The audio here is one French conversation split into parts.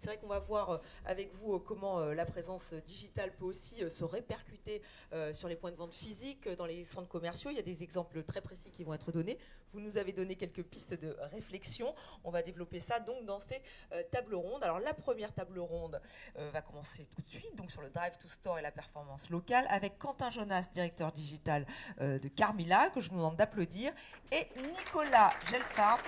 C'est vrai qu'on va voir avec vous comment la présence digitale peut aussi se répercuter sur les points de vente physiques, dans les centres commerciaux. Il y a des exemples très précis qui vont être donnés. Vous nous avez donné quelques pistes de réflexion. On va développer ça donc dans ces tables rondes. Alors la première table ronde va commencer tout de suite, donc sur le Drive to Store et la performance locale, avec Quentin Jonas, directeur digital de Carmila, que je vous demande d'applaudir, et Nicolas Gelfarb,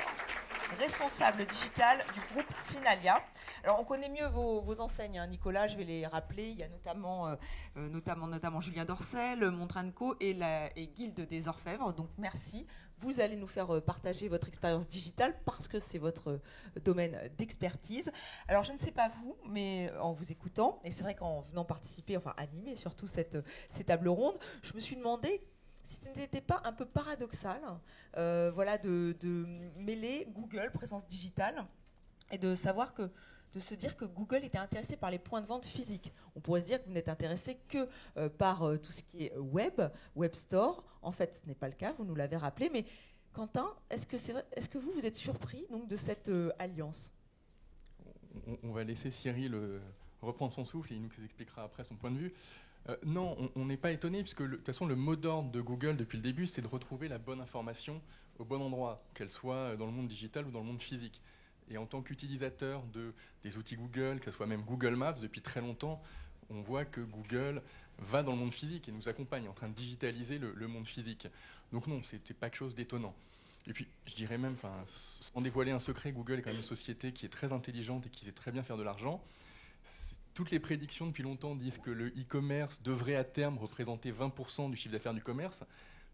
responsable digital du groupe Sinalia. Alors on connaît mieux vos enseignes, hein, Nicolas, je vais les rappeler. Il y a notamment Julien Dorcel, Montranco et Guilde des Orfèvres. Donc merci. Vous allez nous faire partager votre expérience digitale parce que c'est votre domaine d'expertise. Alors je ne sais pas vous, mais en vous écoutant, et c'est vrai qu'en venant participer, enfin animer surtout ces tables rondes, je me suis demandé si ce n'était pas un peu paradoxal de mêler Google, présence digitale, et de se dire que Google était intéressé par les points de vente physiques. On pourrait se dire que vous n'êtes intéressé que par tout ce qui est web store. En fait, ce n'est pas le cas, vous nous l'avez rappelé. Mais Quentin, est-ce que vous êtes surpris donc, de cette alliance ? On va laisser Cyril reprendre son souffle et il nous expliquera après son point de vue. Non, on n'est pas étonné, puisque de toute façon, le mot d'ordre de Google depuis le début, c'est de retrouver la bonne information au bon endroit, qu'elle soit dans le monde digital ou dans le monde physique. Et en tant qu'utilisateur des outils Google, que ce soit même Google Maps, depuis très longtemps, on voit que Google va dans le monde physique et nous accompagne, en train de digitaliser le monde physique. Donc non, c'était pas quelque chose d'étonnant. Et puis, je dirais même, sans dévoiler un secret, Google est quand même une société qui est très intelligente et qui sait très bien faire de l'argent. Toutes les prédictions depuis longtemps disent que le e-commerce devrait à terme représenter 20% du chiffre d'affaires du commerce.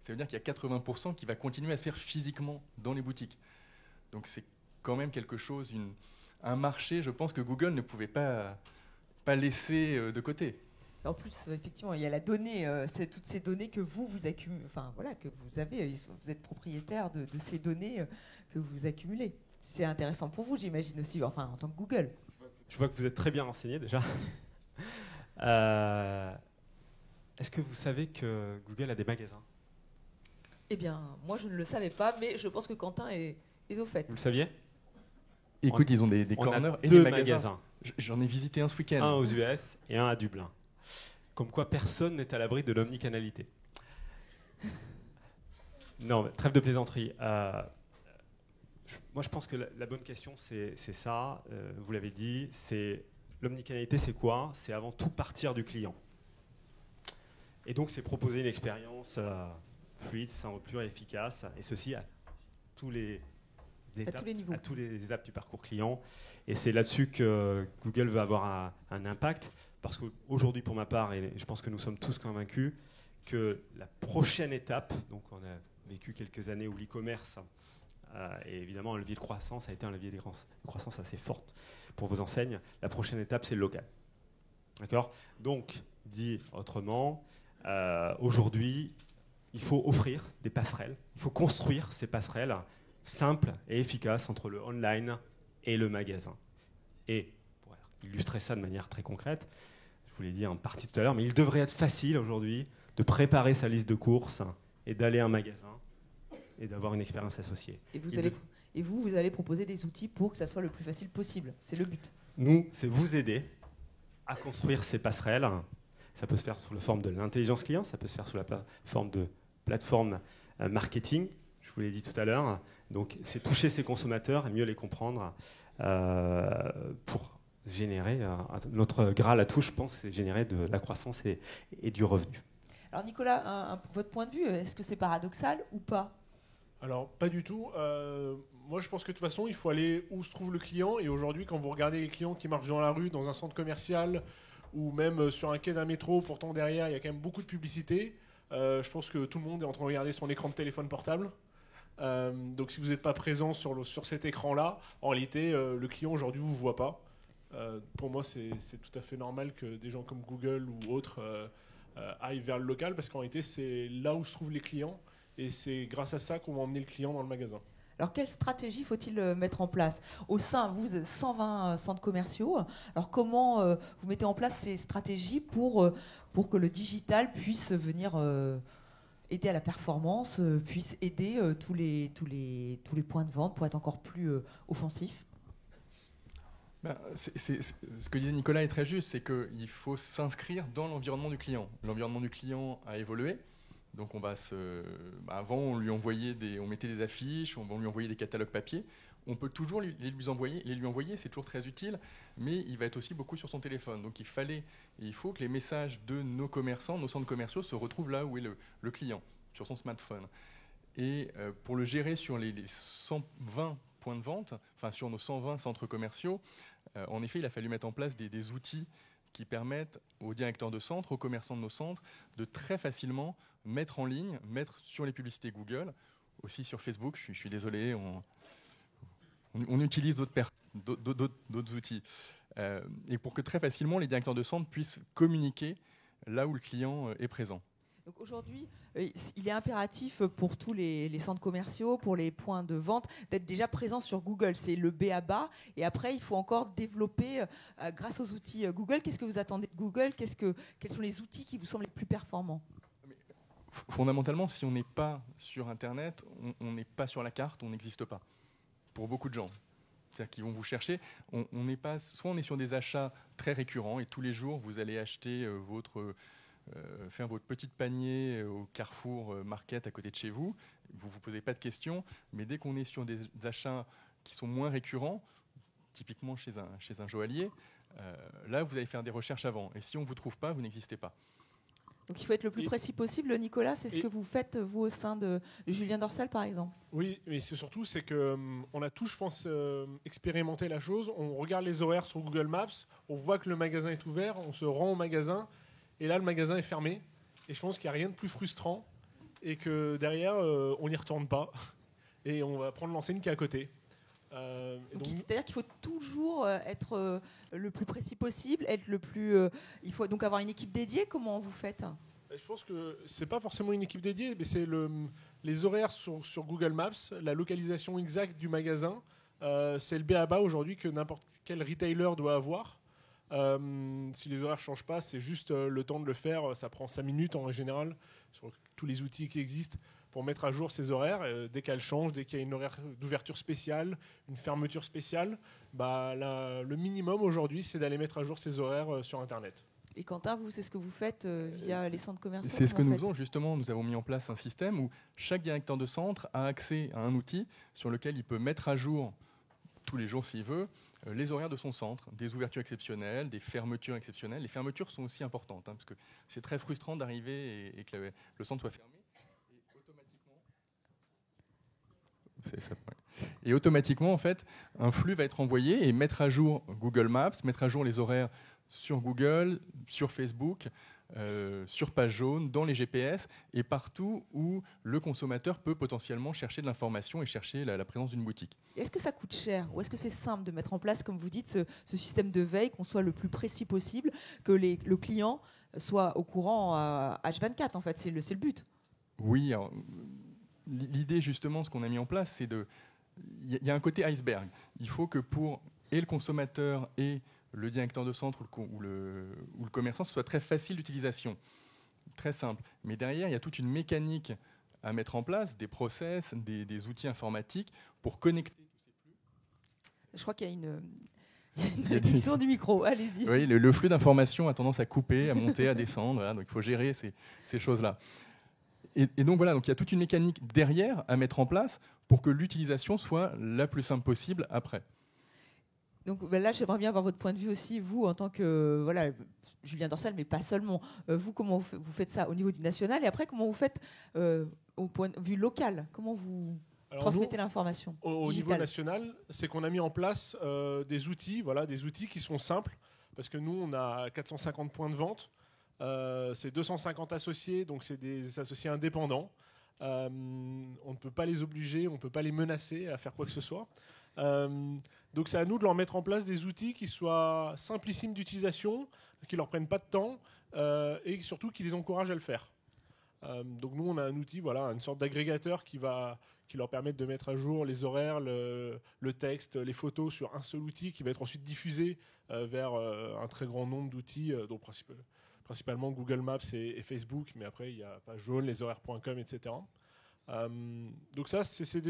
Ça veut dire qu'il y a 80% qui va continuer à se faire physiquement dans les boutiques. Donc c'est quand même quelque chose, un marché, je pense, que Google ne pouvait pas laisser de côté. En plus, effectivement, il y a la donnée, c'est toutes ces données que vous accumulez, que vous avez, vous êtes propriétaire de ces données que vous accumulez. C'est intéressant pour vous, j'imagine aussi, en tant que Google. Je vois que vous êtes très bien renseigné déjà. Est-ce que vous savez que Google a des magasins ? Eh bien, moi je ne le savais pas, mais je pense que Quentin est au fait. Vous le saviez ? Écoute, ils ont des corners et deux des magasins. J'en ai visité un ce week-end. Un aux US et un à Dublin. Comme quoi personne n'est à l'abri de l'omnicanalité. Non, mais trêve de plaisanterie. Moi, je pense que la bonne question, c'est ça. Vous l'avez dit, c'est l'omnicanalité, c'est quoi ? C'est avant tout partir du client. Et donc, c'est proposer une expérience fluide, simple, efficace, et ceci à tous les niveaux. À tous les étapes du parcours client. Et c'est là-dessus que Google veut avoir un impact, parce qu'aujourd'hui, pour ma part, et je pense que nous sommes tous convaincus, que la prochaine étape, donc on a vécu quelques années où l'e-commerce et évidemment, un levier de croissance a été un levier de croissance assez forte pour vos enseignes. La prochaine étape, c'est le local. D'accord ? Donc, dit autrement, aujourd'hui, il faut offrir des passerelles. Il faut construire ces passerelles simples et efficaces entre le online et le magasin. Et pour illustrer ça de manière très concrète, je vous l'ai dit en partie tout à l'heure, mais il devrait être facile aujourd'hui de préparer sa liste de courses et d'aller à un magasin et d'avoir une expérience associée. Et vous allez proposer des outils pour que ça soit le plus facile possible. C'est le but. Nous, c'est vous aider à construire ces passerelles. Ça peut se faire sous la forme de l'intelligence client, ça peut se faire sous la forme de plateforme marketing, je vous l'ai dit tout à l'heure. Donc, c'est toucher ces consommateurs et mieux les comprendre pour générer, notre Graal à tout, je pense, c'est générer de la croissance et du revenu. Alors Nicolas, votre point de vue, est-ce que c'est paradoxal ou pas ? Alors, pas du tout. Moi, je pense que de toute façon, il faut aller où se trouve le client. Et aujourd'hui, quand vous regardez les clients qui marchent dans la rue, dans un centre commercial ou même sur un quai d'un métro, pourtant derrière, il y a quand même beaucoup de publicité. Je pense que tout le monde est en train de regarder son écran de téléphone portable. Donc, si vous n'êtes pas présent sur cet écran-là, en réalité, le client aujourd'hui ne vous voit pas. Pour moi, c'est tout à fait normal que des gens comme Google ou autres aillent vers le local parce qu'en réalité, c'est là où se trouvent les clients. Et c'est grâce à ça qu'on va emmener le client dans le magasin. Alors, quelle stratégie faut-il mettre en place ? Au sein, vous, 120 centres commerciaux, alors comment vous mettez en place ces stratégies pour que le digital puisse venir aider à la performance, puisse aider tous les points de vente pour être encore plus offensif ? Ce que disait Nicolas est très juste, c'est qu'il faut s'inscrire dans l'environnement du client. L'environnement du client a évolué. Donc avant, on mettait des affiches, on lui envoyait des catalogues papier. On peut toujours les lui envoyer, c'est toujours très utile, mais il va être aussi beaucoup sur son téléphone. Donc il faut que les messages de nos commerçants, nos centres commerciaux se retrouvent là où est le client, sur son smartphone. Et pour le gérer sur les 120 points de vente, enfin sur nos 120 centres commerciaux, en effet, il a fallu mettre en place des outils qui permettent aux directeurs de centre, aux commerçants de nos centres, de très facilement mettre en ligne, mettre sur les publicités Google, aussi sur Facebook. Je suis désolé, on utilise d'autres outils. Et pour que très facilement les directeurs de centre puissent communiquer là où le client est présent. Donc aujourd'hui, il est impératif pour tous les centres commerciaux, pour les points de vente, d'être déjà présent sur Google. C'est le b.a.-ba. Et après, il faut encore développer grâce aux outils Google. Qu'est-ce que vous attendez de Google ? Quels sont les outils qui vous semblent les plus performants ? Fondamentalement, si on n'est pas sur Internet, on n'est pas sur la carte, on n'existe pas. Pour beaucoup de gens. C'est-à-dire qu'ils vont vous chercher. Soit on est sur des achats très récurrents et tous les jours, vous allez acheter faire votre petit panier au Carrefour Market à côté de chez vous. Vous ne vous posez pas de questions. Mais dès qu'on est sur des achats qui sont moins récurrents, typiquement chez un joaillier, là, vous allez faire des recherches avant. Et si on ne vous trouve pas, vous n'existez pas. Donc il faut être le plus précis possible, Nicolas. C'est ce que vous faites, vous, au sein de Julien Dorcel, par exemple. Oui, mais c'est qu'on a tous, je pense, expérimenté la chose. On regarde les horaires sur Google Maps, on voit que le magasin est ouvert, on se rend au magasin, et là, le magasin est fermé. Et je pense qu'il n'y a rien de plus frustrant, et que derrière, on n'y retourne pas, et on va prendre l'enseigne qui est à côté. C'est-à-dire qu'il faut toujours être le plus précis possible, il faut donc avoir une équipe dédiée. Comment vous faites ? Je pense que c'est pas forcément une équipe dédiée, mais c'est les horaires sur Google Maps, la localisation exacte du magasin. C'est le b.a.-ba aujourd'hui que n'importe quel retailer doit avoir. Si les horaires ne changent pas, c'est juste le temps de le faire. Ça prend 5 minutes en général sur tous les outils qui existent pour mettre à jour ces horaires. Dès qu'elles changent, dès qu'il y a une horaire d'ouverture spéciale, une fermeture spéciale, le minimum aujourd'hui, c'est d'aller mettre à jour ces horaires sur Internet. Et Quentin, vous, c'est ce que vous faites via les centres commerciaux ? C'est ce que nous faisons, justement. Nous avons mis en place un système où chaque directeur de centre a accès à un outil sur lequel il peut mettre à jour, tous les jours s'il veut, les horaires de son centre, des ouvertures exceptionnelles, des fermetures exceptionnelles. Les fermetures sont aussi importantes, parce que c'est très frustrant d'arriver et que le centre soit fermé. Et automatiquement, en fait, un flux va être envoyé et mettre à jour Google Maps, mettre à jour les horaires sur Google, sur Facebook, sur page jaune, dans les GPS et partout où le consommateur peut potentiellement chercher de l'information et chercher la présence d'une boutique. Est-ce que ça coûte cher ou est-ce que c'est simple de mettre en place, comme vous dites, ce système de veille, qu'on soit le plus précis possible, que le client soit au courant à H24 en fait, c'est le but. Oui, alors, l'idée justement, ce qu'on a mis en place, c'est il y a un côté iceberg. Il faut que pour le consommateur et le directeur de centre ou le commerçant, ce soit très facile d'utilisation, très simple. Mais derrière, il y a toute une mécanique à mettre en place, des process, des outils informatiques pour connecter tous ces flux. Je crois qu'il y a une addiction du micro, allez-y. Oui, le flux d'informations a tendance à couper, à monter, à descendre, donc il faut gérer ces choses-là. Et donc voilà, donc il y a toute une mécanique derrière à mettre en place pour que l'utilisation soit la plus simple possible après. Donc là, j'aimerais bien avoir votre point de vue aussi, vous, en tant que Julien Dorcel, mais pas seulement. Vous, comment vous faites ça au niveau du national ? Et après, comment vous faites au point de vue local ? Comment vous transmettez l'information au niveau national, c'est qu'on a mis en place des outils qui sont simples, parce que nous, on a 450 points de vente, c'est 250 associés, donc c'est des associés indépendants. On ne peut pas les obliger, on ne peut pas les menacer à faire quoi que ce soit. Donc c'est à nous de leur mettre en place des outils qui soient simplissimes d'utilisation, qui ne leur prennent pas de temps et surtout qui les encouragent à le faire. Donc nous on a un outil, une sorte d'agrégateur qui leur permet de mettre à jour les horaires, le texte, les photos sur un seul outil qui va être ensuite diffusé vers un très grand nombre d'outils, dont principalement Google Maps et Facebook, mais après il y a page jaune, leshoraires.com, etc. Donc ça, c'est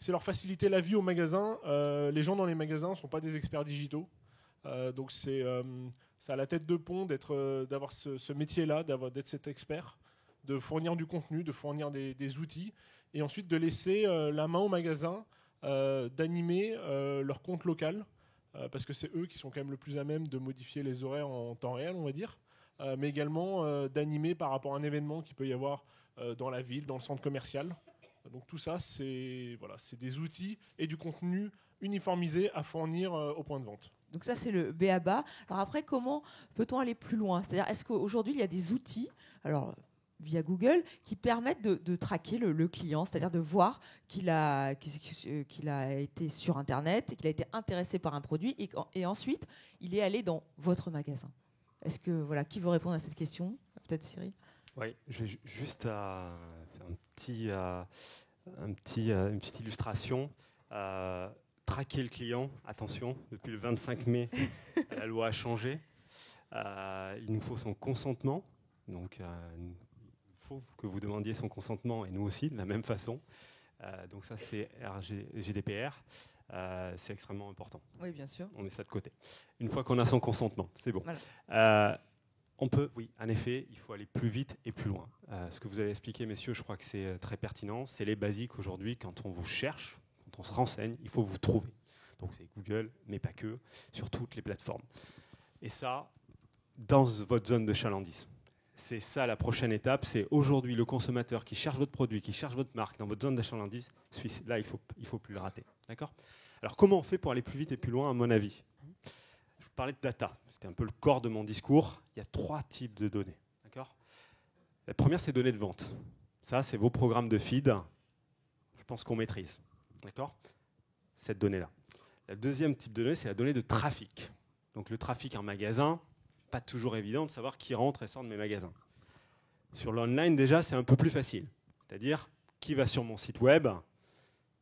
leur faciliter la vie au magasin. Les gens dans les magasins ne sont pas des experts digitaux. Donc c'est à la tête de pont d'avoir ce métier-là, d'être cet expert, de fournir du contenu, de fournir des outils, et ensuite de laisser la main au magasin, d'animer leur compte local, parce que c'est eux qui sont quand même le plus à même de modifier les horaires en temps réel, on va dire, mais également d'animer par rapport à un événement qu'il peut y avoir dans la ville, dans le centre commercial. Donc tout ça, c'est des outils et du contenu uniformisé à fournir au point de vente. Donc ça, c'est le b.a.-ba. Alors après, comment peut-on aller plus loin ? C'est-à-dire, est-ce qu'aujourd'hui, il y a des outils, alors via Google, qui permettent de traquer le client, c'est-à-dire de voir qu'il a été sur Internet et qu'il a été intéressé par un produit et ensuite, il est allé dans votre magasin. Est-ce que, qui veut répondre à cette question ? Peut-être Cyril ? Oui, je vais juste faire une petite illustration. Traquer le client, attention, depuis le 25 mai, la loi a changé. Il nous faut son consentement. Donc, il faut que vous demandiez son consentement, et nous aussi, de la même façon. Donc ça, c'est GDPR. C'est extrêmement important. Oui, bien sûr. On met ça de côté. Une fois qu'on a son consentement, c'est bon. Voilà. On peut, oui, en effet, il faut aller plus vite et plus loin. Ce que vous avez expliqué, messieurs, je crois que c'est très pertinent. C'est les basiques aujourd'hui. Quand on vous cherche, quand on se renseigne, il faut vous trouver. Donc c'est Google, mais pas que, sur toutes les plateformes. Et ça, dans votre zone de chalandise. C'est ça la prochaine étape. C'est aujourd'hui le consommateur qui cherche votre produit, qui cherche votre marque dans votre zone de chalandise. Là, il faut plus le rater. D'accord ? Alors comment on fait pour aller plus vite et plus loin, à mon avis ? Je vous parlais de data. C'était un peu le corps de mon discours. Il y a 3 types de données. D'accord ? La première, c'est données de vente. Ça, c'est vos programmes de feed. Je pense qu'on maîtrise. D'accord ? Cette donnée-là. Le deuxième type de donnée, c'est la donnée de trafic. Donc le trafic en magasin, pas toujours évident de savoir qui rentre et sort de mes magasins. Sur l'online, déjà, c'est un peu plus facile. C'est-à-dire, qui va sur mon site web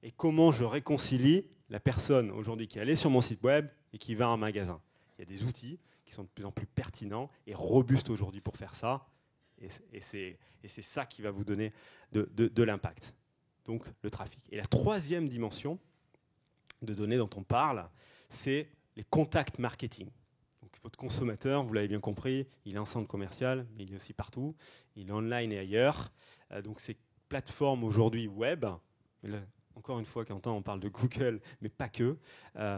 et comment je réconcilie la personne aujourd'hui qui est allée sur mon site web et qui va en magasin. Il y a des outils qui sont de plus en plus pertinents et robustes aujourd'hui pour faire ça. Et c'est ça qui va vous donner de l'impact. Donc le trafic. Et la troisième dimension de données dont on parle, c'est les contacts marketing. Donc votre consommateur, vous l'avez bien compris, il est en centre commercial, mais il est aussi partout. Il est online et ailleurs. Donc ces plateformes aujourd'hui web, là, encore une fois, Quentin, on parle de Google, mais pas que,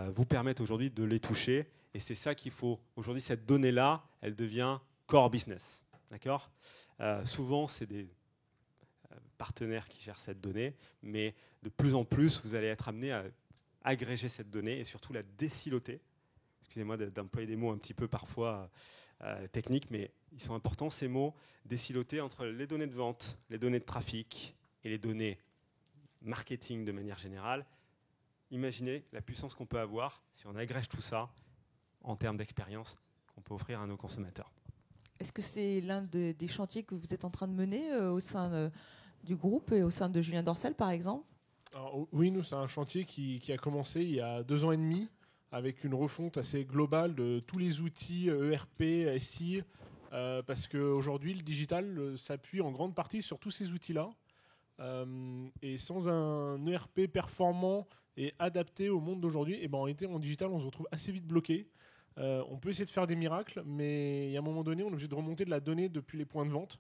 vous permettent aujourd'hui de les toucher. Et c'est ça qu'il faut. Aujourd'hui, cette donnée-là, elle devient core business. D'accord ? Souvent, c'est des partenaires qui gèrent cette donnée, mais de plus en plus, vous allez être amené à agréger cette donnée et surtout la désiloter. Excusez-moi d'employer des mots un petit peu parfois techniques, mais ils sont importants, ces mots, désiloter entre les données de vente, les données de trafic et les données marketing de manière générale. Imaginez la puissance qu'on peut avoir si on agrège tout ça en termes d'expérience qu'on peut offrir à nos consommateurs. Est-ce que c'est l'un des chantiers que vous êtes en train de mener au sein du groupe et au sein de Julien Dorcel, par exemple ? Alors, oui, nous, c'est un chantier qui a commencé il y a 2 ans et demi avec une refonte assez globale de tous les outils ERP, SI, parce qu'aujourd'hui, le digital s'appuie en grande partie sur tous ces outils-là. Et sans un ERP performant et adapté au monde d'aujourd'hui, en réalité, en digital, on se retrouve assez vite bloqué. On peut essayer de faire des miracles, mais il y a un moment donné, on est obligé de remonter de la donnée depuis les points de vente.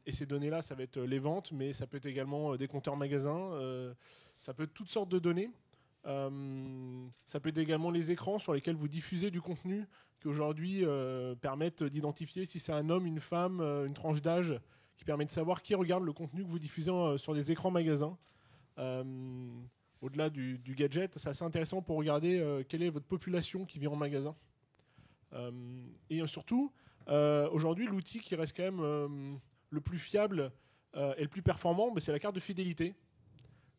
Et ces données-là, ça va être les ventes, mais ça peut être également des compteurs magasins. Ça peut être toutes sortes de données. Ça peut être également les écrans sur lesquels vous diffusez du contenu qui aujourd'hui permettent d'identifier si c'est un homme, une femme, une tranche d'âge, qui permet de savoir qui regarde le contenu que vous diffusez sur des écrans magasins. Au-delà du gadget, c'est assez intéressant pour regarder quelle est votre population qui vient en magasin. Et surtout, aujourd'hui, l'outil qui reste quand même le plus fiable et le plus performant, c'est la carte de fidélité,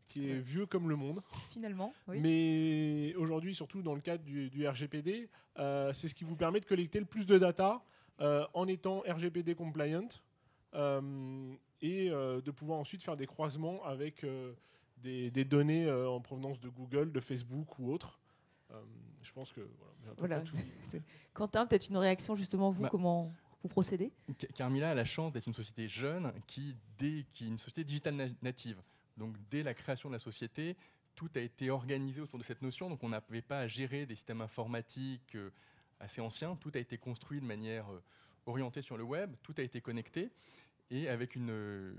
qui est vieux comme le monde. Finalement, oui. Mais aujourd'hui, surtout dans le cadre du RGPD, c'est ce qui vous permet de collecter le plus de data en étant RGPD compliant et de pouvoir ensuite faire des croisements avec des données en provenance de Google, de Facebook ou autres. Je pense que voilà. Quentin, peut-être une réaction justement, vous, comment vous procédez? Carmila a la chance d'être une société jeune qui est une société digitale native. Donc dès la création de la société, tout a été organisé autour de cette notion. Donc on n'avait pas à gérer des systèmes informatiques assez anciens. Tout a été construit de manière orientée sur le web. Tout a été connecté et avec une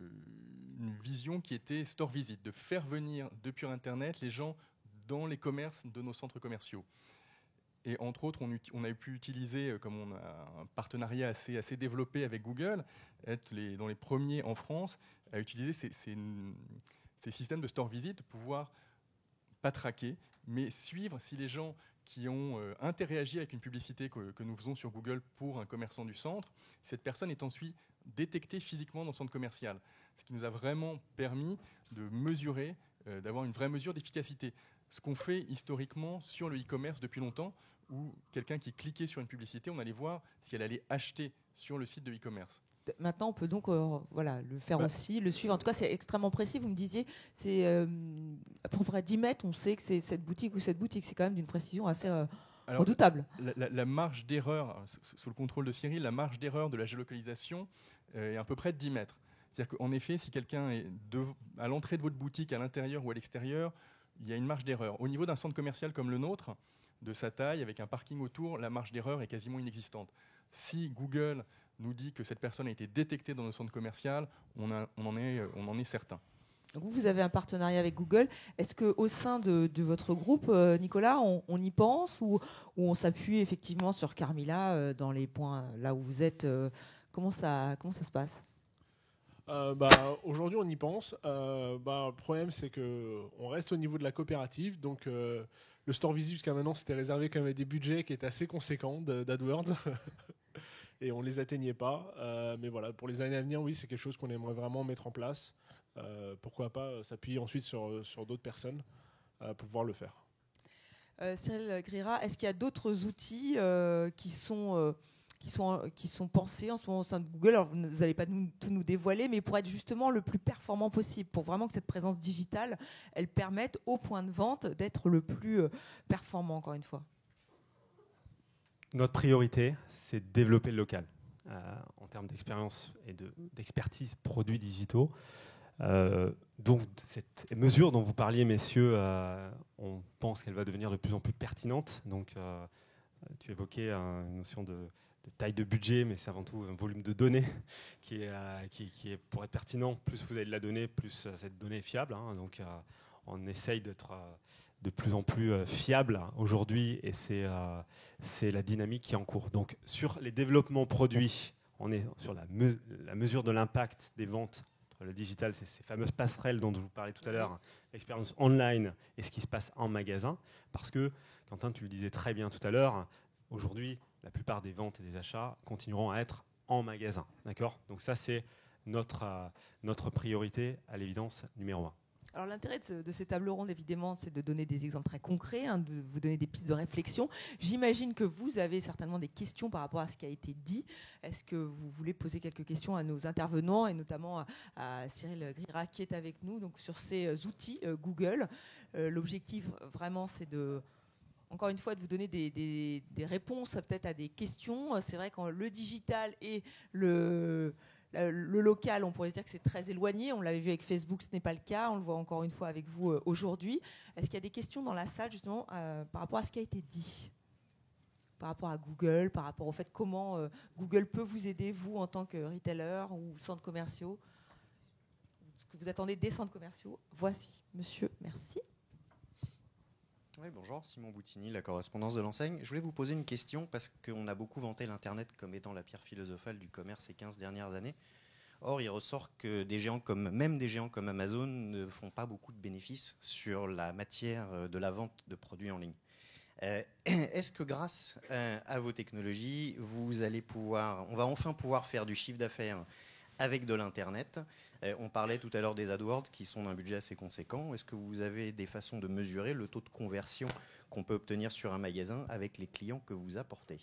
vision qui était store visit, de faire venir depuis Internet les gens dans les commerces de nos centres commerciaux. Et entre autres, on a pu utiliser, comme on a un partenariat assez développé avec Google, être dans les premiers en France à utiliser ces systèmes de store visit, de pouvoir pas traquer, mais suivre si les gens qui ont interagi avec une publicité que nous faisons sur Google pour un commerçant du centre, cette personne est ensuite détectée physiquement dans le centre commercial. Ce qui nous a vraiment permis de mesurer, d'avoir une vraie mesure d'efficacité. Ce qu'on fait historiquement sur le e-commerce depuis longtemps, où quelqu'un qui cliquait sur une publicité, on allait voir si elle allait acheter sur le site de e-commerce. Maintenant, on peut donc le faire aussi, le suivre. En tout cas, c'est extrêmement précis. Vous me disiez, c'est à peu près 10 mètres, on sait que c'est cette boutique ou cette boutique. C'est quand même d'une précision assez redoutable. La marge d'erreur, sous le contrôle de Cyril, la marge d'erreur de la géolocalisation est à peu près de 10 mètres. C'est-à-dire qu'en effet, si quelqu'un est à l'entrée de votre boutique, à l'intérieur ou à l'extérieur, il y a une marge d'erreur. Au niveau d'un centre commercial comme le nôtre, de sa taille, avec un parking autour, la marge d'erreur est quasiment inexistante. Si Google nous dit que cette personne a été détectée dans le centre commercial, on en est certain. Donc vous avez un partenariat avec Google. Est-ce qu'au sein de votre groupe, Nicolas, on y pense ou on s'appuie effectivement sur Carmila dans les points là où vous êtes comment ça se passe? Aujourd'hui, on y pense. Le problème, c'est qu'on reste au niveau de la coopérative. Donc, le store visit, jusqu'à maintenant, c'était réservé quand même à des budgets qui étaient assez conséquents d'AdWords. Et on ne les atteignait pas. Mais voilà, pour les années à venir, oui, c'est quelque chose qu'on aimerait vraiment mettre en place. Pourquoi pas s'appuyer ensuite sur d'autres personnes pour pouvoir le faire. Cyril Grira, est-ce qu'il y a d'autres outils qui sont pensés en ce moment au sein de Google? Alors, vous n'allez pas tout nous dévoiler, mais pour être justement le plus performant possible, pour vraiment que cette présence digitale, elle permette au point de vente d'être le plus performant, encore une fois. Notre priorité, c'est de développer le local en termes d'expérience et d'expertise produits digitaux. Donc, cette mesure dont vous parliez, messieurs, on pense qu'elle va devenir de plus en plus pertinente. Donc, tu évoquais une notion de taille de budget, mais c'est avant tout un volume de données qui est pour être pertinent. Plus vous avez de la donnée, plus cette donnée est fiable. Donc, on essaye d'être de plus en plus fiable aujourd'hui, et c'est la dynamique qui est en cours. Donc, sur les développements produits, on est sur la mesure de l'impact des ventes entre le digital, c'est ces fameuses passerelles dont je vous parlais tout à l'heure, l'expérience online et ce qui se passe en magasin. Parce que, Quentin, tu le disais très bien tout à l'heure, aujourd'hui, la plupart des ventes et des achats continueront à être en magasin. D'accord ? Donc ça, c'est notre priorité, à l'évidence, numéro 1. Alors l'intérêt de ces tables rondes, évidemment, c'est de donner des exemples très concrets, de vous donner des pistes de réflexion. J'imagine que vous avez certainement des questions par rapport à ce qui a été dit. Est-ce que vous voulez poser quelques questions à nos intervenants, et notamment à Cyril Grira qui est avec nous, donc sur ces outils Google. L'objectif, vraiment, c'est encore une fois, de vous donner des réponses peut-être à des questions. C'est vrai que le digital et le local, on pourrait se dire que c'est très éloigné. On l'avait vu avec Facebook, ce n'est pas le cas. On le voit encore une fois avec vous aujourd'hui. Est-ce qu'il y a des questions dans la salle, justement, par rapport à ce qui a été dit ? Par rapport à Google, par rapport au fait comment Google peut vous aider, vous, en tant que retailer ou centres commerciaux ? Ce que vous attendez des centres commerciaux. Voici, monsieur, merci. Oui, bonjour, Simon Boutini, la correspondance de l'enseigne. Je voulais vous poser une question parce qu'on a beaucoup vanté l'Internet comme étant la pierre philosophale du commerce ces 15 dernières années. Or, il ressort que même des géants comme Amazon ne font pas beaucoup de bénéfices sur la matière de la vente de produits en ligne. Est-ce que grâce à vos technologies, on va enfin pouvoir faire du chiffre d'affaires avec de l'Internet ? On parlait tout à l'heure des AdWords qui sont d'un budget assez conséquent. Est-ce que vous avez des façons de mesurer le taux de conversion qu'on peut obtenir sur un magasin avec les clients que vous apportez ?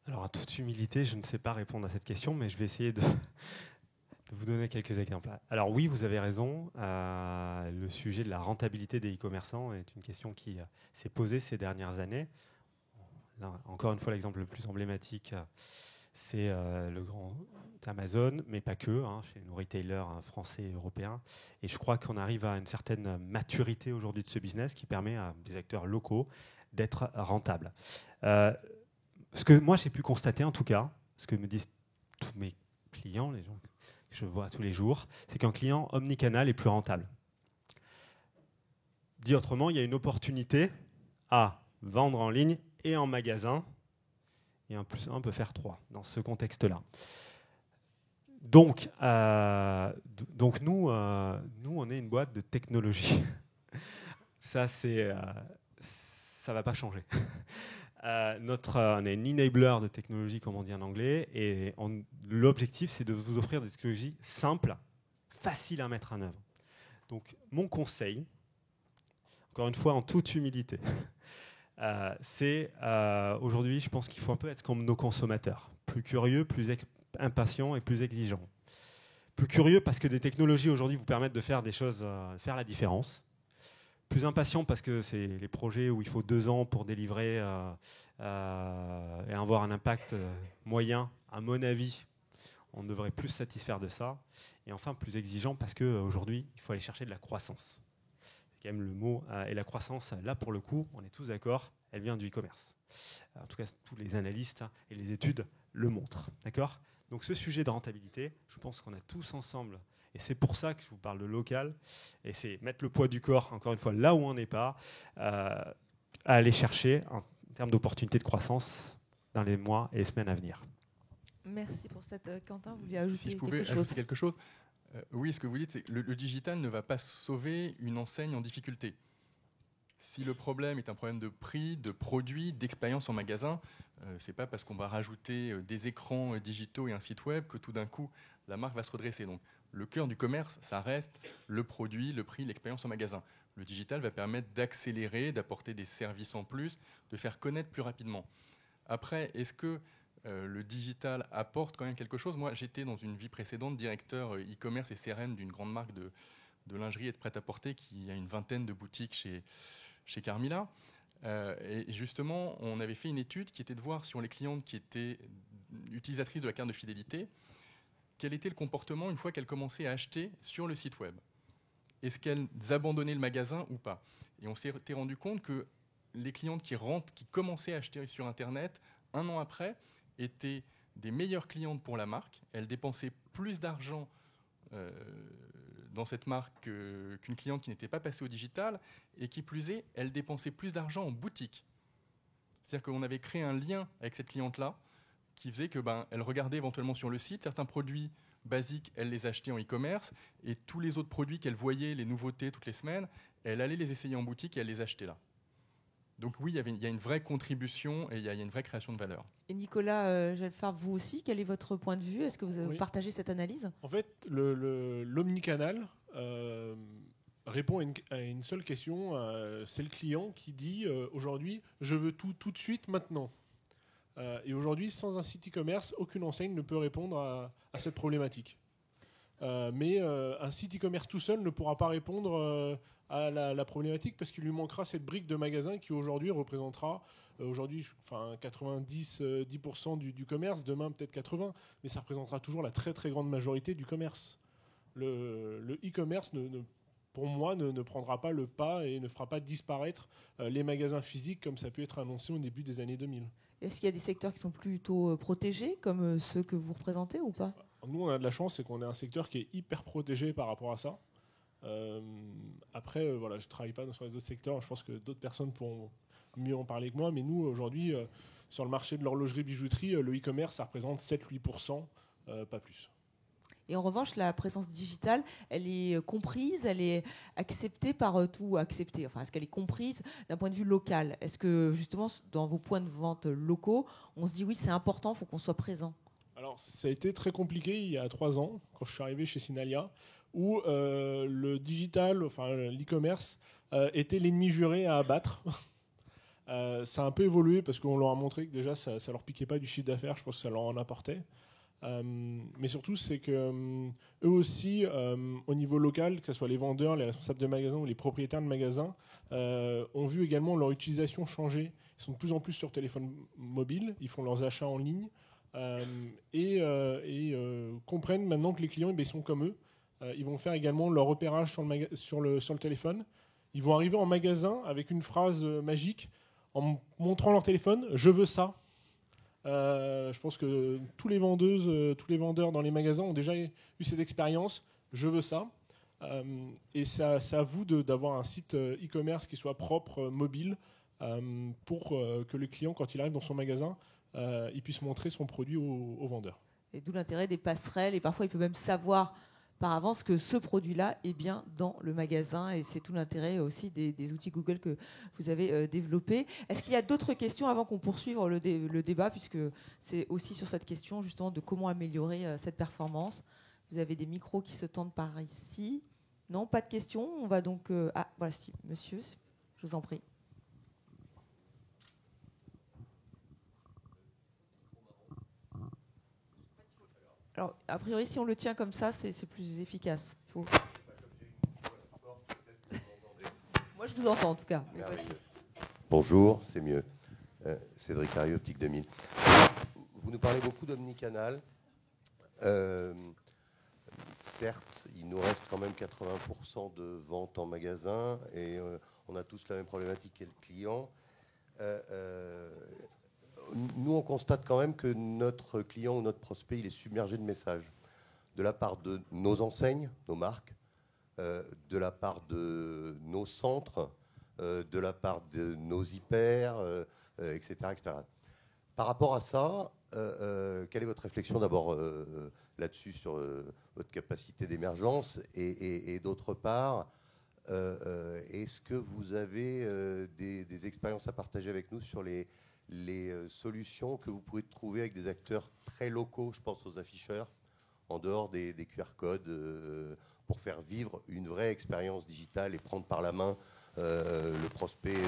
Alors, à toute humilité, je ne sais pas répondre à cette question, mais je vais essayer de vous donner quelques exemples. Alors oui, vous avez raison. Le sujet de la rentabilité des e-commerçants est une question qui s'est posée ces dernières années. là, encore une fois, l'exemple le plus emblématique, c'est le grand Amazon, mais pas que, chez nos retailers français et européens. Et je crois qu'on arrive à une certaine maturité aujourd'hui de ce business qui permet à des acteurs locaux d'être rentables. Ce que moi j'ai pu constater en tout cas, ce que me disent tous mes clients, les gens que je vois tous les jours, c'est qu'un client omnicanal est plus rentable. Dit autrement, il y a une opportunité à vendre en ligne et en magasin, et 1 + 1 peut faire 3 dans ce contexte-là. Donc nous, on est une boîte de technologie. Ça va pas changer. On est un enabler de technologie, comme on dit en anglais, et l'objectif, c'est de vous offrir des technologies simples, faciles à mettre en œuvre. Donc, mon conseil, encore une fois, en toute humilité, c'est aujourd'hui, je pense qu'il faut un peu être comme nos consommateurs, plus curieux, plus impatients et plus exigeants. Plus curieux parce que des technologies aujourd'hui vous permettent de faire des choses, faire la différence. Plus impatient parce que c'est les projets où il faut 2 ans pour délivrer et avoir un impact moyen. À mon avis, on devrait plus se satisfaire de ça. Et enfin, plus exigeant parce qu'aujourd'hui, il faut aller chercher de la croissance. C'est quand même le mot. Et la croissance, là, pour le coup, on est tous d'accord, elle vient du e-commerce. En tout cas, tous les analystes et les études le montrent. D'accord ? Donc, ce sujet de rentabilité, je pense qu'on a tous ensemble. Et c'est pour ça que je vous parle de local. Et c'est mettre le poids du corps, encore une fois, là où on n'est pas, à aller chercher en termes d'opportunités de croissance dans les mois et les semaines à venir. Merci pour cette... Quentin, vous vouliez ajouter Si je pouvais ajouter quelque chose. Oui, ce que vous dites, c'est que le digital ne va pas sauver une enseigne en difficulté. Si le problème est un problème de prix, de produit, d'expérience en magasin, c'est pas parce qu'on va rajouter des écrans digitaux et un site web que tout d'un coup, la marque va se redresser. Donc, le cœur du commerce, ça reste le produit, le prix, l'expérience en magasin. Le digital va permettre d'accélérer, d'apporter des services en plus, de faire connaître plus rapidement. Après, est-ce que le digital apporte quand même quelque chose ? Moi, j'étais dans une vie précédente directeur e-commerce et CRM d'une grande marque de lingerie et de prêt-à-porter qui a une 20aine de boutiques chez Carmila. Et justement, on avait fait une étude qui était de voir sur les clientes qui étaient utilisatrices de la carte de fidélité, quel était le comportement une fois qu'elles commençaient à acheter sur le site web. Est-ce qu'elles abandonnaient le magasin ou pas ? Et on s'était rendu compte que les clientes qui commençaient à acheter sur Internet, 1 an après, étaient des meilleures clientes pour la marque. Elles dépensaient plus d'argent dans cette marque qu'une cliente qui n'était pas passée au digital, et qui plus est, elles dépensaient plus d'argent en boutique. C'est-à-dire qu'on avait créé un lien avec cette cliente-là, qui faisait que elle regardait éventuellement sur le site, certains produits basiques, elle les achetait en e-commerce, et tous les autres produits qu'elle voyait, les nouveautés toutes les semaines, elle allait les essayer en boutique et elle les achetait là. Donc oui, il y a une vraie contribution et il y a une vraie création de valeur. Et Nicolas Gelfard, vous aussi, quel est votre point de vue ? Est-ce que vous partagez cette analyse ? En fait, l'omnicanal répond à une seule question. C'est le client qui dit aujourd'hui, je veux tout de suite, maintenant. Et aujourd'hui, sans un site e-commerce, aucune enseigne ne peut répondre à cette problématique. Mais un site e-commerce tout seul ne pourra pas répondre à la problématique parce qu'il lui manquera cette brique de magasin qui aujourd'hui représentera 90% du commerce, demain peut-être 80%, mais ça représentera toujours la très très grande majorité du commerce. Le e-commerce, pour moi, ne prendra pas le pas et ne fera pas disparaître les magasins physiques comme ça a pu être annoncé au début des années 2000. Est-ce qu'il y a des secteurs qui sont plutôt protégés, comme ceux que vous représentez, ou pas ? Nous, on a de la chance, c'est qu'on est un secteur qui est hyper protégé par rapport à ça. Après, je ne travaille pas sur les autres secteurs. Je pense que d'autres personnes pourront mieux en parler que moi. Mais nous, aujourd'hui, sur le marché de l'horlogerie-bijouterie, le e-commerce, ça représente 7-8%, pas plus. Et en revanche, la présence digitale, elle est comprise, elle est acceptée par tout, acceptée. Enfin, est-ce qu'elle est comprise d'un point de vue local ? Est-ce que, justement, dans vos points de vente locaux, on se dit oui, c'est important, il faut qu'on soit présent ? Alors, ça a été très compliqué il y a 3 ans, quand je suis arrivé chez Signalia, où le digital, enfin l'e-commerce, était l'ennemi juré à abattre. Ça a un peu évolué parce qu'on leur a montré que déjà, ça leur piquait pas du chiffre d'affaires, je pense que ça leur en apportait. Mais surtout, c'est que eux aussi, au niveau local, que ce soit les vendeurs, les responsables de magasins ou les propriétaires de magasins, ont vu également leur utilisation changer. Ils sont de plus en plus sur téléphone mobile, ils font leurs achats en ligne et comprennent maintenant que les clients ils sont comme eux. Ils vont faire également leur repérage sur le téléphone. Ils vont arriver en magasin avec une phrase magique en montrant leur téléphone « Je veux ça ». Je pense que tous les vendeurs dans les magasins ont déjà eu cette expérience. Je veux ça. Et c'est à vous d'avoir un site e-commerce qui soit propre, mobile, pour que le client, quand il arrive dans son magasin, il puisse montrer son produit au vendeur. Et d'où l'intérêt des passerelles. Et parfois, il peut même savoir par avance que ce produit-là est bien dans le magasin. Et c'est tout l'intérêt aussi des outils Google que vous avez développés. Est-ce qu'il y a d'autres questions avant qu'on poursuive le débat, puisque c'est aussi sur cette question justement de comment améliorer cette performance. Vous avez des micros qui se tendent par ici. Non, pas de questions. On va donc... voilà, si, monsieur, je vous en prie. Alors, a priori, si on le tient comme ça, c'est plus efficace. Moi, je vous entends en tout cas. Mais bonjour, c'est mieux. Cédric Harry, Optique 2000. Vous nous parlez beaucoup d'omnicanal. Certes, il nous reste quand même 80% de ventes en magasin et on a tous la même problématique qu'est le client. Nous, on constate quand même que notre client ou notre prospect, il est submergé de messages de la part de nos enseignes, nos marques, de la part de nos centres, de la part de nos hyper, etc., etc. Par rapport à ça, quelle est votre réflexion d'abord là-dessus sur votre capacité d'émergence et d'autre part, est-ce que vous avez des expériences à partager avec nous sur les solutions que vous pouvez trouver avec des acteurs très locaux, je pense aux afficheurs, en dehors des QR codes, pour faire vivre une vraie expérience digitale et prendre par la main le prospect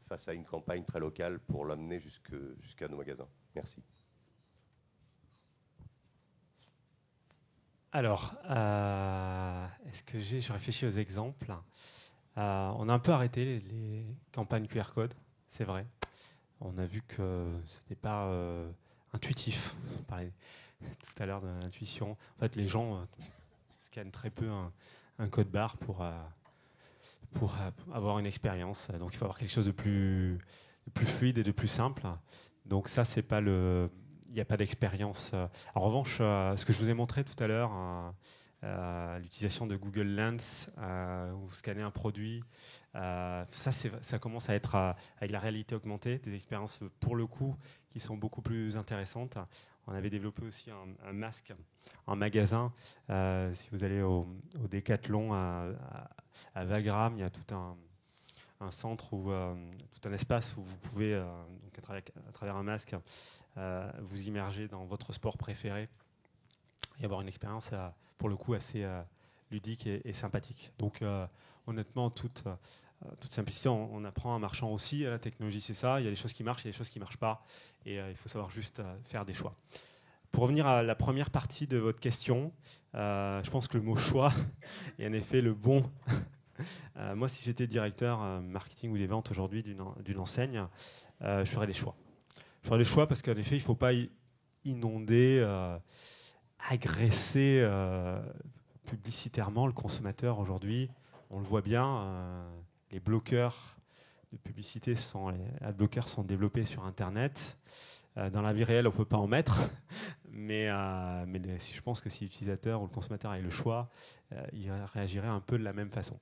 face à une campagne très locale pour l'amener jusqu'à nos magasins. Merci. Alors, est-ce que je réfléchis aux exemples. On a un peu arrêté les campagnes QR code, c'est vrai. On a vu que ce n'était pas intuitif. On parlait tout à l'heure de l'intuition. En fait, les gens scannent très peu un code barre pour avoir une expérience. Donc, il faut avoir quelque chose de plus fluide et de plus simple. Donc, ça, c'est pas il n'y a pas d'expérience. En revanche, ce que je vous ai montré tout à l'heure, l'utilisation de Google Lens, où vous scannez un produit, ça commence à être avec la réalité augmentée, des expériences pour le coup qui sont beaucoup plus intéressantes. On avait développé aussi un masque en magasin. Si vous allez au Decathlon à Wagram, il y a tout un centre, tout un espace où vous pouvez, donc à travers un masque, vous immerger dans votre sport préféré et avoir une expérience pour le coup assez ludique et sympathique. Donc honnêtement, toute simplicité, on apprend en marchant aussi. La technologie, c'est ça. Il y a des choses qui marchent, il y a des choses qui ne marchent pas. Et il faut savoir juste faire des choix. Pour revenir à la première partie de votre question, je pense que le mot choix est en effet le bon. Moi, si j'étais directeur marketing ou des ventes aujourd'hui d'une enseigne, je ferais des choix. Je ferais des choix parce qu'en effet, il ne faut pas inonder, agresser publicitairement le consommateur aujourd'hui. On le voit bien, les bloqueurs de publicité, les adblockers sont développés sur Internet. Dans la vie réelle, on ne peut pas en mettre, mais je pense que si l'utilisateur ou le consommateur avait le choix, il réagirait un peu de la même façon.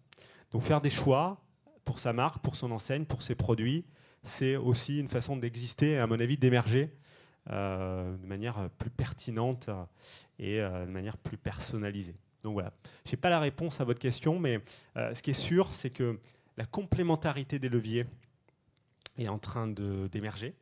Donc faire des choix pour sa marque, pour son enseigne, pour ses produits, c'est aussi une façon d'exister et à mon avis d'émerger de manière plus pertinente et de manière plus personnalisée. Donc voilà, je n'ai pas la réponse à votre question, mais ce qui est sûr, c'est que la complémentarité des leviers est en train d'émerger.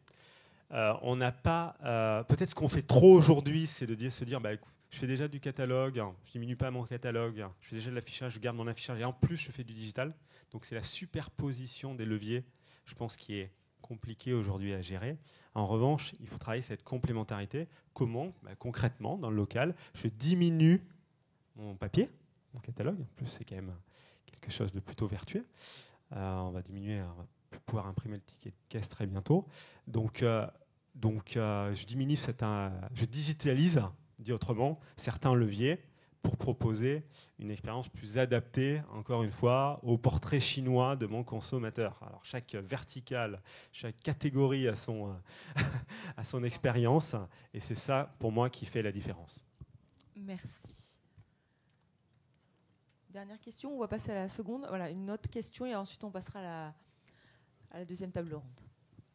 On n'a pas... peut-être ce qu'on fait trop aujourd'hui, c'est de se dire écoute, je fais déjà du catalogue, je ne diminue pas mon catalogue, je fais déjà de l'affichage, je garde mon affichage et en plus je fais du digital. Donc c'est la superposition des leviers, je pense, qui est compliqué aujourd'hui à gérer. En revanche, il faut travailler cette complémentarité. Comment ? Concrètement, dans le local, je diminue mon papier, mon catalogue. En plus, c'est quand même quelque chose de plutôt vertueux. On va diminuer, on va pouvoir imprimer le ticket de caisse très bientôt. Donc, je diminue je digitalise, dit autrement, certains leviers pour proposer une expérience plus adaptée, encore une fois, au portrait chinois de mon consommateur. Alors, chaque verticale, chaque catégorie a son expérience, et c'est ça, pour moi, qui fait la différence. Merci. Dernière question, on va passer à la seconde. Voilà, une autre question, et ensuite on passera à la deuxième table ronde.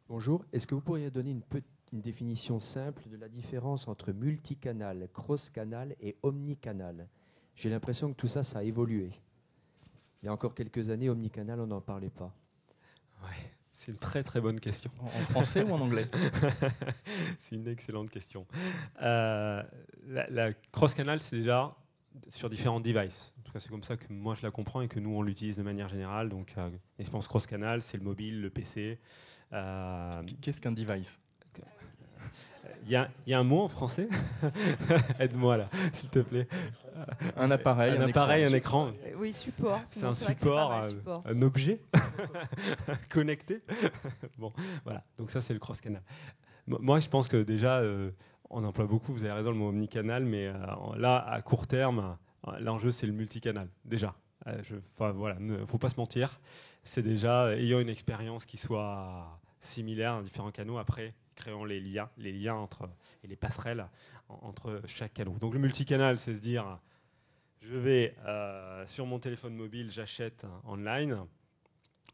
Bonjour, est-ce que vous pourriez donner une définition simple de la différence entre multicanal, cross-canal et omnicanal? J'ai l'impression que tout ça, ça a évolué. Il y a encore quelques années, omnicanal, on n'en parlait pas. Ouais, c'est une très très bonne question. En français ou en anglais? C'est une excellente question. La cross-canal, c'est déjà sur différents devices. En tout cas, c'est comme ça que moi je la comprends et que nous on l'utilise de manière générale. Donc, l'expérience cross-canal, c'est le mobile, le PC. Qu'est-ce qu'un device? Il y a un mot en français. Aide-moi là, s'il te plaît. Un appareil, un écran. Oui, support. C'est un support, un objet connecté. Bon, voilà. Donc ça, c'est le cross-canal. Moi, je pense que déjà, on emploie beaucoup, vous avez raison, le mot omnicanal, mais là, à court terme, l'enjeu, c'est le multicanal, déjà. Voilà, il ne faut pas se mentir. C'est déjà, ayant une expérience qui soit similaire dans différents canaux, après, créons les liens et les passerelles entre chaque canal. Donc le multicanal, c'est se dire, je vais sur mon téléphone mobile, j'achète online,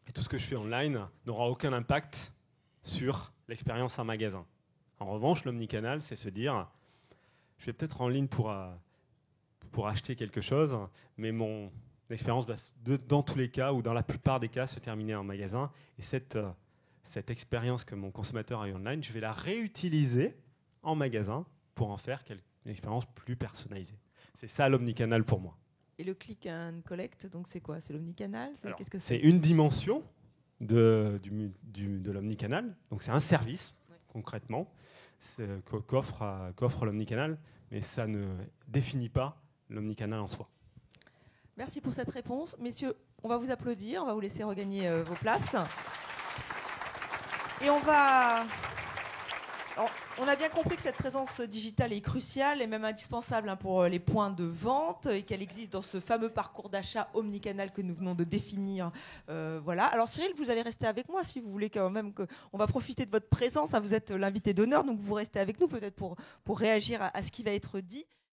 et tout ce que je fais online n'aura aucun impact sur l'expérience en magasin. En revanche, l'omnicanal, c'est se dire, je vais peut-être en ligne pour acheter quelque chose, mais mon expérience va, dans tous les cas, ou dans la plupart des cas, se terminer en magasin. Et cette expérience que mon consommateur a eu online, je vais la réutiliser en magasin pour en faire une expérience plus personnalisée. C'est ça l'omnicanal pour moi. Et le click and collect, donc c'est quoi? C'est l'omnicanal? Qu'est-ce que c'est une dimension de l'omnicanal. Donc c'est un service, concrètement, qu'offre l'omnicanal, mais ça ne définit pas l'omnicanal en soi. Merci pour cette réponse. Messieurs, on va vous applaudir, on va vous laisser regagner vos places. Et on a bien compris que cette présence digitale est cruciale et même indispensable pour les points de vente et qu'elle existe dans ce fameux parcours d'achat omnicanal que nous venons de définir. Voilà. Alors Cyril, vous allez rester avec moi si vous voulez quand même on va profiter de votre présence. Vous êtes l'invité d'honneur, donc vous restez avec nous peut-être pour réagir à ce qui va être dit.